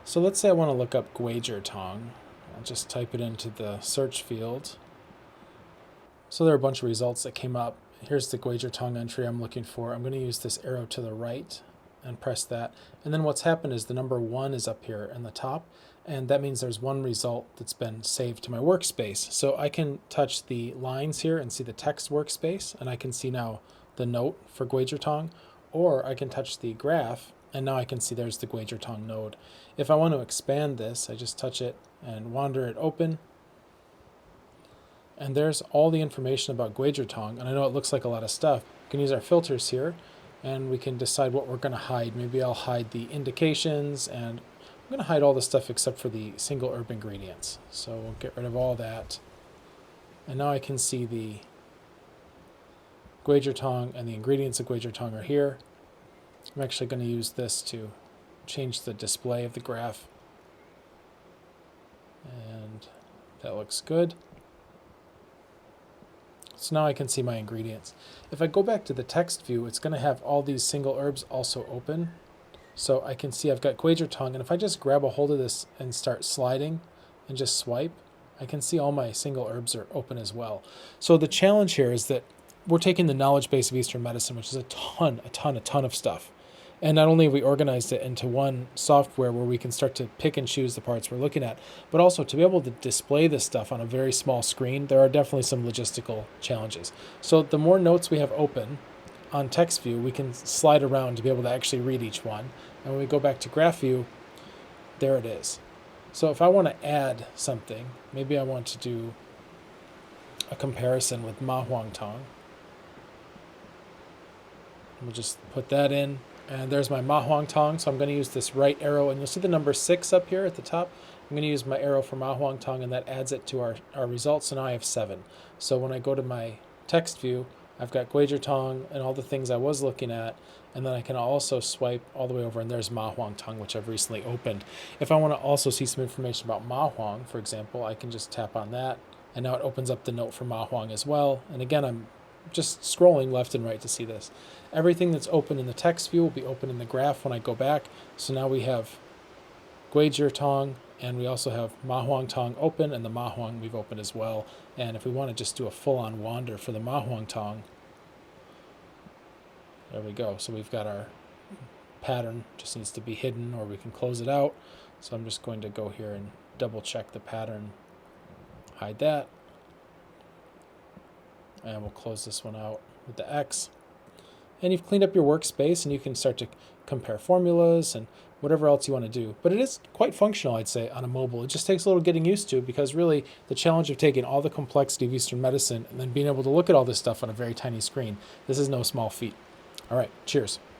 So let's say I want to look up Gwager tongue. I'll just type it into the search field. So there are a bunch of results that came up. Here's the Gwager tongue entry I'm looking for. I'm going to use this arrow to the right and press that. And then what's happened is the number 1 is up here in the top, and that means there's one result that's been saved to my workspace. So I can touch the lines here and see the text workspace, and I can see now the note for Gwager tongue, or I can touch the graph, and now I can see there's the Gwager tongue node. If I want to expand this, I just touch it and wander it open, and there's all the information about Gwager tongue. And I know it looks like a lot of stuff. We can use our filters here, and we can decide what we're going to hide. Maybe I'll hide the indications, and I'm going to hide all the stuff except for the single herb ingredients. So we'll get rid of all that. And now I can see the Gwager tongue, and the ingredients of Gwager tongue are here. I'm actually going to use this to change the display of the graph. And that looks good. So now I can see my ingredients. If I go back to the text view, it's going to have all these single herbs also open. So I can see I've got Gwager tongue, and if I just grab a hold of this and start sliding and just swipe, I can see all my single herbs are open as well. So the challenge here is that we're taking the knowledge base of Eastern medicine, which is a ton of stuff. And not only have we organized it into one software where we can start to pick and choose the parts we're looking at, but also to be able to display this stuff on a very small screen, there are definitely some logistical challenges. So the more notes we have open on text view, we can slide around to be able to actually read each one. And when we go back to graph view, there it is. So if I want to add something, maybe I want to do a comparison with Ma Huang tongue. We'll just put that in. And there's my Ma Huang tongue, so I'm going to use this right arrow, and you'll see the number 6 up here at the top. I'm going to use my arrow for Ma Huang tongue, and that adds it to our results, so now I have 7. So when I go to my text view, I've got Gwager tongue and all the things I was looking at, and then I can also swipe all the way over, and there's Ma Huang tongue, which I've recently opened. If I want to also see some information about Ma Huang, for example, I can just tap on that, and now it opens up the note for Ma Huang as well. And again, I'm just scrolling left and right to see this. Everything that's open in the text view will be open in the graph when I go back. So now we have Gwager tongue, and we also have Ma Huang tongue open, and the Ma Huang we've opened as well. And if we want to just do a full-on wander for the Ma Huang tongue, there we go. So we've got our pattern, just needs to be hidden, or we can close it out. So I'm just going to go here and double check the pattern, hide that. And we'll close this one out with the X. And you've cleaned up your workspace, and you can start to compare formulas and whatever else you want to do. But it is quite functional, I'd say, on a mobile. It just takes a little getting used to, because really the challenge of taking all the complexity of Eastern medicine and then being able to look at all this stuff on a very tiny screen, this is no small feat. All right, cheers.